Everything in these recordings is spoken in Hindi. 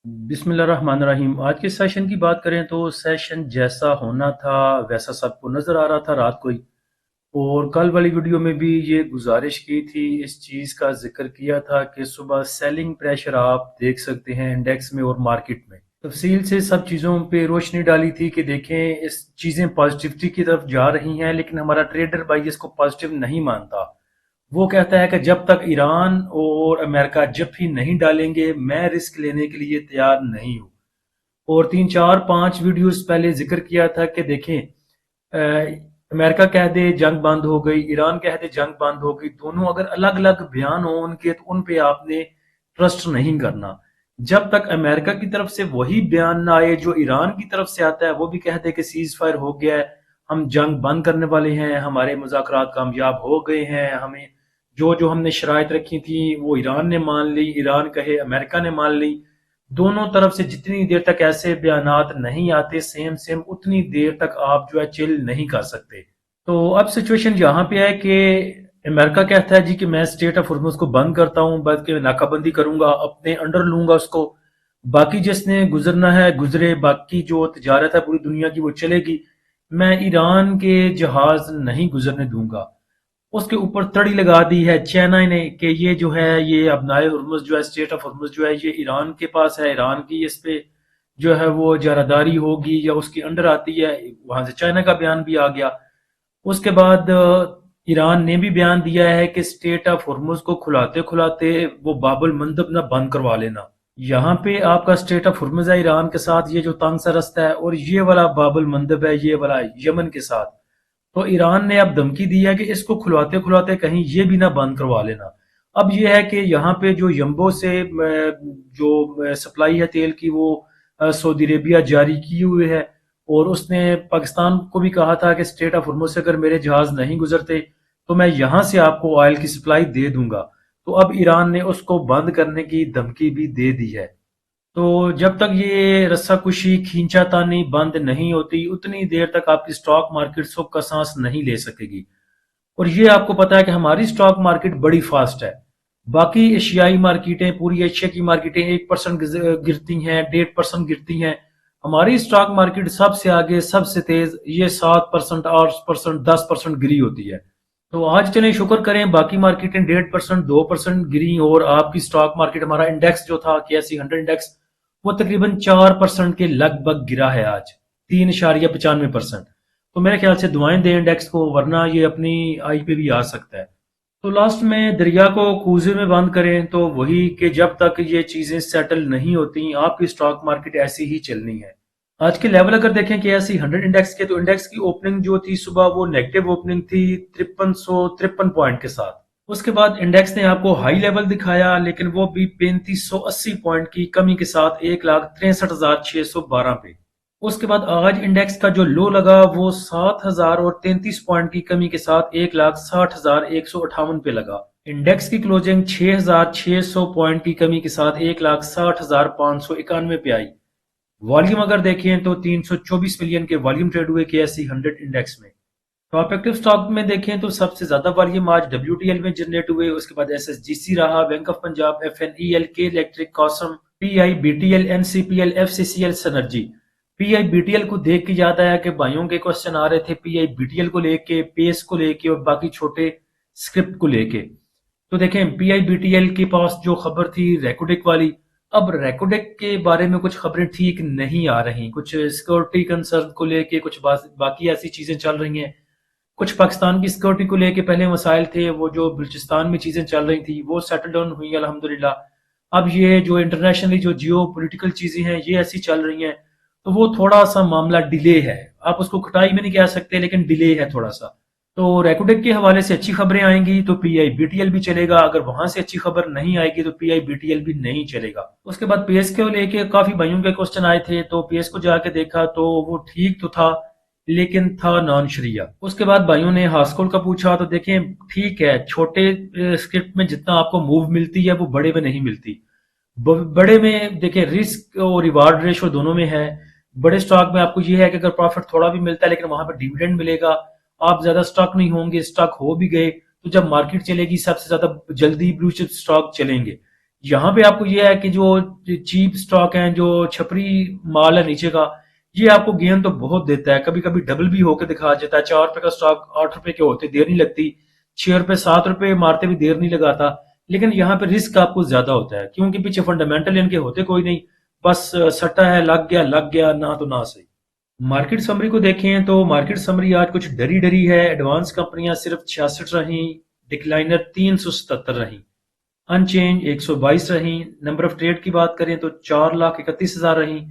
बिस्मिल्लाहिर्रहमानिर्रहीम। आज के सेशन की बात करें तो सेशन जैसा होना था वैसा सबको नज़र आ रहा था रात को ही। और कल वाली वीडियो में भी ये गुजारिश की थी, इस चीज़ का जिक्र किया था कि सुबह सेलिंग प्रेशर आप देख सकते हैं इंडेक्स में और मार्केट में। तफसील से सब चीज़ों पे रोशनी डाली थी कि देखें इस चीज़ें पॉजिटिविटी की तरफ जा रही हैं, लेकिन हमारा ट्रेडर भाई इसको पॉजिटिव नहीं मानता। वो कहता है कि जब तक ईरान और अमेरिका जफ्फी नहीं डालेंगे मैं रिस्क लेने के लिए तैयार नहीं हूँ। और 3 4 5 वीडियोस पहले जिक्र किया था कि देखें, अमेरिका कह दे जंग बंद हो गई, ईरान कह दे जंग बंद हो गई, दोनों अगर अलग अलग बयान हो उनके तो उन पे आपने ट्रस्ट नहीं करना। जब तक अमेरिका की तरफ से वही बयान ना आए जो ईरान की तरफ से आता है, वो भी कह दे कि सीज फायर हो गया है, हम जंग बंद करने वाले हैं, हमारे मुज़ाकरात कामयाब हो गए हैं, हमें जो जो हमने शराइत रखी थी वो ईरान ने मान ली, ईरान कहे अमेरिका ने मान ली। दोनों तरफ से जितनी देर तक ऐसे बयानात नहीं आते सेम सेम, उतनी देर तक आप जो है चिल नहीं कर सकते। तो अब सिचुएशन यहाँ पे है कि अमेरिका कहता है जी कि मैं स्टेट ऑफ हॉर्मुज को बंद करता हूँ, बल्कि नाकाबंदी करूंगा, अपने अंडर लूंगा उसको, बाकी जिसने गुजरना है गुजरे, बाकी जो तजारत है पूरी दुनिया की वो चलेगी, मैं ईरान के जहाज नहीं गुजरने दूंगा। उसके ऊपर तड़ी लगा दी है चाइना ने कि ये जो है ये अपनाए हुर्मुज जो है, स्टेट ऑफ हुर्मुज जो है ये ईरान के पास है, ईरान की इस पे जो है वो जारादारी होगी या उसके अंडर आती है। वहां से चाइना का बयान भी आ गया। उसके बाद ईरान ने भी बयान दिया है कि स्टेट ऑफ हुर्मुज को खुलाते खुलाते वो बाबुल मंदब ना बंद करवा लेना। यहाँ पे आपका स्टेट ऑफ हुर्मुज है ईरान के साथ, ये जो तंग सा रास्ता है, और ये वाला बाबुल मंदब है ये वाला यमन के साथ। तो ईरान ने अब धमकी दी है कि इसको खुलवाते खुलवाते कहीं ये भी ना बंद करवा लेना। अब ये है कि यहाँ पे जो यम्बो से जो सप्लाई है तेल की वो सऊदी अरेबिया जारी की हुई है। और उसने पाकिस्तान को भी कहा था कि स्टेट ऑफ हुर्मुज से अगर मेरे जहाज नहीं गुजरते तो मैं यहाँ से आपको ऑयल की सप्लाई दे दूंगा। तो अब ईरान ने उसको बंद करने की धमकी भी दे दी है। तो जब तक ये रस्साकुशी खींचातानी बंद नहीं होती उतनी देर तक आपकी स्टॉक मार्केट सुख का सांस नहीं ले सकेगी। और ये आपको पता है कि हमारी स्टॉक मार्केट बड़ी फास्ट है। बाकी एशियाई मार्केटें, पूरी एशिया की मार्केटें 1% गिरती हैं, 1.5% गिरती हैं। हमारी स्टॉक मार्केट सबसे आगे, सबसे तेज, ये 7%, 8%, 10% गिरी होती है। तो आज चलें शुक्र करें बाकी मार्केटें 1.5%, 2% गिरी, और आपकी स्टॉक मार्केट, हमारा इंडेक्स जो था KSE 100 इंडेक्स, वो तकरीबन 4% के लगभग गिरा है आज, 3.95%। तो मेरे ख्याल से दुआएं दें इंडेक्स को, वरना ये अपनी आई पे भी आ सकता है। तो लास्ट में दरिया को कूजे में बंद करें तो वही कि जब तक ये चीजें सेटल नहीं होती आपकी स्टॉक मार्केट ऐसी ही चलनी है। आज के लेवल अगर देखें KSE 100 इंडेक्स के, तो इंडेक्स की ओपनिंग जो थी सुबह वो नेगेटिव ओपनिंग थी 5353 पॉइंट के साथ। उसके बाद इंडेक्स ने आपको हाई लेवल दिखाया, लेकिन वो भी 3580 पॉइंट की कमी के साथ 1,63,612 पे। उसके बाद आज इंडेक्स का जो लो लगा वो 7033 पॉइंट की कमी के साथ 1,60,158 पे लगा। इंडेक्स की क्लोजिंग 6600 पॉइंट की कमी के साथ 1,60,591 पे आई। वॉल्यूम अगर देखें तो 324 मिलियन के वॉल्यूम ट्रेड हुए KSE 100 इंडेक्स में। टॉप एक्टिव स्टॉक में देखें तो सबसे ज्यादा वॉल्यूम आज WTL में जनरेट हुए, उसके बाद SSGC रहा, Bank of Punjab, FNEL, K electric, कॉसम, PIBTL, NCPL, FCCL, सनर्जी। PIBTL को देख के याद आया कि भाइयों के क्वेश्चन आ रहे थे PIBTL को लेके, पेस को लेके और बाकी छोटे स्क्रिप्ट को लेके। तो देखें PIBTL के पास जो खबर थी रेकोडेक वाली, अब रेकोडेक के बारे में कुछ खबरें ठीक नहीं आ रही, कुछ सिक्योरिटी कंसर्न को लेके, कुछ बाकी ऐसी चीजें चल रही हैं। कुछ पाकिस्तान की सिक्योरिटी को लेके पहले मसाइल थे, वो जो बलूचिस्तान में चीजें चल रही थी वो सेटल डाउन हुई अल्हम्दुलिल्लाह। अब ये जो इंटरनेशनली जो जियो पोलिटिकल चीजें हैं ये ऐसी चल रही हैं, तो वो थोड़ा सा मामला डिले है। आप उसको खटाई में नहीं कह सकते, लेकिन डिले है थोड़ा सा। तो रेकोडेक के हवाले से अच्छी खबरें आएंगी तो PIBTL भी चलेगा, अगर वहां से अच्छी खबर नहीं आएगी तो PIBTL भी नहीं चलेगा। उसके बाद पेस को लेके काफी भाइयों के क्वेश्चन आए थे, तो पेस को जाके देखा तो वो ठीक तो था, लेकिन था नॉन शरिया। उसके बाद भाइयों ने हास्कोल का पूछा, तो देखें ठीक है, छोटे स्क्रिप्ट में जितना आपको मूव मिलती है वो बड़े में नहीं मिलती। बड़े में देखें रिस्क और रिवार्ड रेशो दोनों में है। बड़े स्टॉक में आपको ये है कि अगर प्रॉफिट थोड़ा भी मिलता है लेकिन वहां पर डिविडेंड मिलेगा, आप ज्यादा स्टॉक नहीं होंगे, स्टॉक हो भी गए तो जब मार्केट चलेगी सबसे ज्यादा जल्दी ब्लू चिप स्टॉक चलेंगे। यहाँ पे आपको ये है कि जो चीप स्टॉक है, जो छपरी माल है नीचे का, ये आपको गेन तो बहुत देता है, कभी कभी डबल भी होकर दिखा जाता है। 4 रुपए का स्टॉक 8 रुपए के होते देर नहीं लगती, 6 रुपए 7 रुपए मारते भी देर नहीं लगाता। लेकिन यहाँ पे रिस्क आपको ज्यादा होता है, क्योंकि पीछे फंडामेंटल इनके होते कोई नहीं, बस सट्टा है, लग गया ना तो ना सही। मार्केट समरी को देखें तो मार्केट समरी आज कुछ डरी डरी है। एडवांस कंपनियां सिर्फ 66 रहीं, डिक्लाइनर 377 रहीं, अनचेंज 122 रहीं। नंबर ऑफ ट्रेड की बात करें तो 4,31,000 रहीं।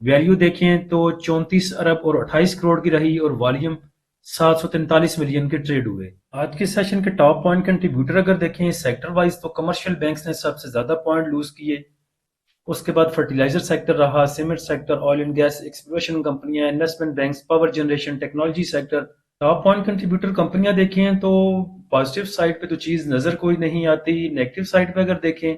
वैल्यू देखें तो 34 अरब और 28 करोड़ की रही, और वॉल्यूम 743 मिलियन के ट्रेड हुए। आज के सेशन के टॉप पॉइंट कंट्रीब्यूटर अगर देखें सेक्टर वाइज तो कमर्शियल बैंक्स ने सबसे ज्यादा पॉइंट लूज किए। उसके बाद फर्टिलाइजर सेक्टर रहा, cement sector, oil and gas, exploration कंपनियां, investment banks, power generation, technology sector. Top point contributor कंपनियां देखें तो पॉजिटिव साइड पे तो चीज नजर कोई नहीं आती। नेगेटिव साइड पे अगर देखें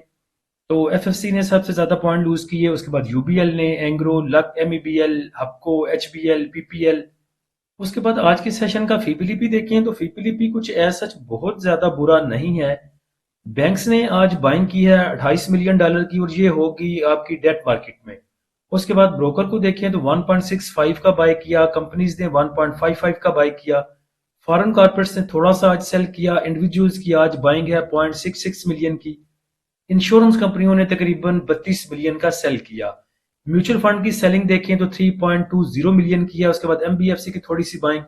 तो एफएफसी ने सबसे ज्यादा पॉइंट लूज किए, उसके बाद यूबीएल ने, एंग्रो, लक, एमईबीएल, हपको, एचबीएल, पीपीएल। उसके बाद आज के सेशन का फीपीलीपी देखें तो फीपीलीपी कुछ ऐसा सच बहुत ज्यादा बुरा नहीं है। बैंक्स ने आज बाइंग की है 28 मिलियन डॉलर की, और ये होगी आपकी डेट मार्केट में। उसके बाद ब्रोकर को देखें तो 1.65 का बाय किया, कंपनीज ने 1.55 का बाय किया, फॉरेन कॉर्पोरेट्स ने थोड़ा सा आज सेल किया, इंडिविजुअल्स की आज बाइंग है 0.66 मिलियन की। इंश्योरेंस कंपनियों ने तकरीबन 32 मिलियन का सेल किया। म्यूचुअल फंड की सेलिंग देखें तो 3.20 मिलियन की है। उसके बाद एमबीएफसी की थोड़ी सी बाइंग,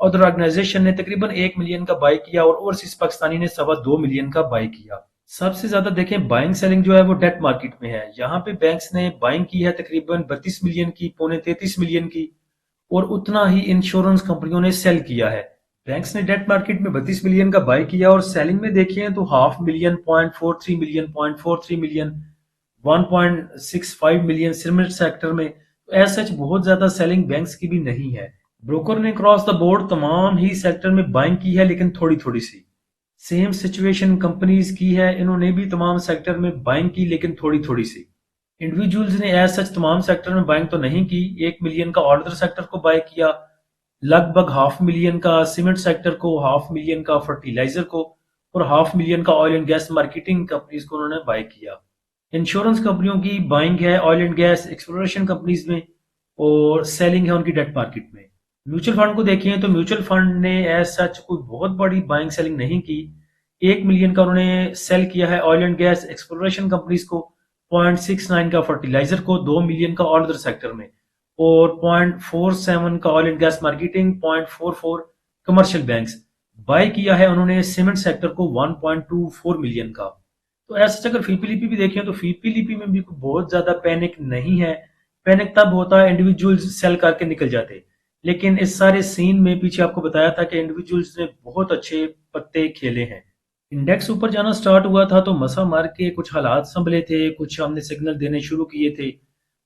अदर ऑर्गेनाइजेशन ने तकरीबन 1 मिलियन का बाय किया, और ओवरसीज पाकिस्तानी ने 2.25 मिलियन का बाय किया। सबसे ज्यादा देखें बाइंग सेलिंग जो है वो डेट मार्केट में है। यहाँ पे बैंक्स ने बाइंग की है तकरीबन 32 मिलियन की, 2.33 मिलियन की, और उतना ही इंश्योरेंस कंपनियों ने सेल किया है। बैंक्स ने डेट मार्केट में 32 मिलियन का बाय किया, और सेलिंग में देखें तो 500,000, 0.43 million, 0.43 million, 1.65 million cement sector में। तो ऐसा सच बहुत ज्यादा सेलिंग बैंक्स की भी नहीं है। ब्रोकर ने क्रॉस द बोर्ड तमाम ही सेक्टर में बाइंग की है, लेकिन थोड़ी थोड़ी सी। सेम सिचुएशन कंपनीज की है, इन्होंने भी तमाम सेक्टर में बाइंग की, लेकिन थोड़ी थोड़ी सी। इंडिविजुअल्स ने एज सच तमाम सेक्टर में बाइंग तो नहीं की। 1 मिलियन का ऑर्डर सेक्टर को बाय किया, लगभग 500,000 का सीमेंट सेक्टर को, 500,000 का फर्टिलाइजर को, और 500,000 का oil and gas marketing companies को उन्होंने बाय किया। इंश्योरेंस कंपनियों की बाइंग है oil and gas exploration companies में, और सेलिंग है उनकी डेट मार्केट में। म्यूचुअल फंड को देखें तो म्यूचुअल फंड ने एज सच कोई बहुत बड़ी बाइंग सेलिंग नहीं की। 1 मिलियन का उन्होंने सेल किया है oil and gas exploration companies को, 0.69 का फर्टिलाइजर को, 2 मिलियन का ऑर्डर सेक्टर में, और 0.47 का oil and gas marketing, 0.44 commercial banks. Buy किया है उन्होंने सीमेंट सेक्टर को 1.24 मिलियन का। तो ऐसा अगर फीपीलीपी भी देखें तो फीपीलीपी में भी बहुत ज्यादा पैनिक नहीं है। पैनिक तब होता है इंडिविजुअल्स सेल करके निकल जाते, लेकिन इस सारे सीन में पीछे आपको बताया था कि इंडिविजुअल्स ने बहुत अच्छे पत्ते खेले हैं। इंडेक्स ऊपर जाना स्टार्ट हुआ था तो मसा मार के कुछ हालात संभले थे, कुछ हमने सिग्नल देने शुरू किए थे।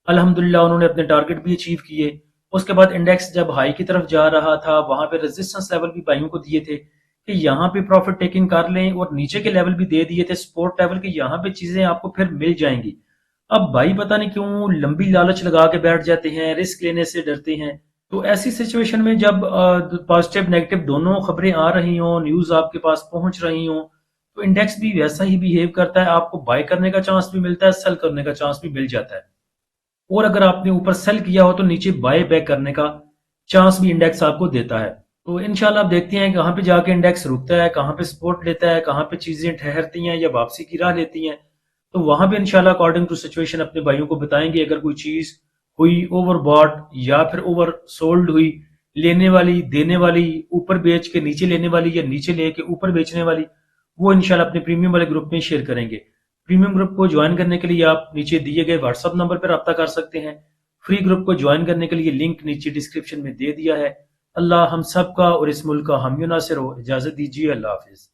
अल्हम्दुलिल्लाह उन्होंने अपने टारगेट भी अचीव किए। उसके बाद इंडेक्स जब हाई की तरफ जा रहा था, वहां पे रेजिस्टेंस लेवल भी भाइयों को दिए थे कि यहाँ पे प्रॉफिट टेकिंग कर लें, और नीचे के लेवल भी दे दिए थे सपोर्ट लेवल के, यहाँ पे चीजें आपको फिर मिल जाएंगी। अब भाई पता नहीं क्यों लंबी लालच लगा के बैठ जाते हैं, रिस्क लेने से डरते हैं। तो ऐसी सिचुएशन में जब पॉजिटिव नेगेटिव दोनों खबरें आ रही हों, न्यूज आपके पास पहुंच रही हों, तो इंडेक्स भी वैसा ही बिहेव करता है। आपको बाय करने का चांस भी मिलता है, सेल करने का चांस भी मिल जाता है, और अगर आपने ऊपर सेल किया हो तो नीचे बाय बैक करने का चांस भी इंडेक्स आपको देता है। तो इंशाल्लाह आप देखते हैं कहाँ पे जाके इंडेक्स रुकता है, कहाँ पे सपोर्ट लेता है, कहाँ पे चीजें ठहरती हैं या वापसी की राह लेती हैं। तो वहां पे इंशाल्लाह अकॉर्डिंग टू सिचुएशन अपने भाइयों को बताएंगे। अगर कोई चीज हुई ओवरबॉट या फिर ओवर सोल्ड हुई, लेने वाली देने वाली, ऊपर बेच के नीचे लेने वाली या नीचे लेके ऊपर बेचने वाली, वो इंशाल्लाह अपने प्रीमियम वाले ग्रुप में शेयर करेंगे। प्रीमियम ग्रुप को ज्वाइन करने के लिए आप नीचे दिए गए व्हाट्सएप नंबर पर रब्ता कर सकते हैं। फ्री ग्रुप को ज्वाइन करने के लिए लिंक नीचे डिस्क्रिप्शन में दे दिया है। अल्लाह हम सब का और इस मुल्क का हामी नासिर हो। इजाजत दीजिए, अल्लाह हाफिज।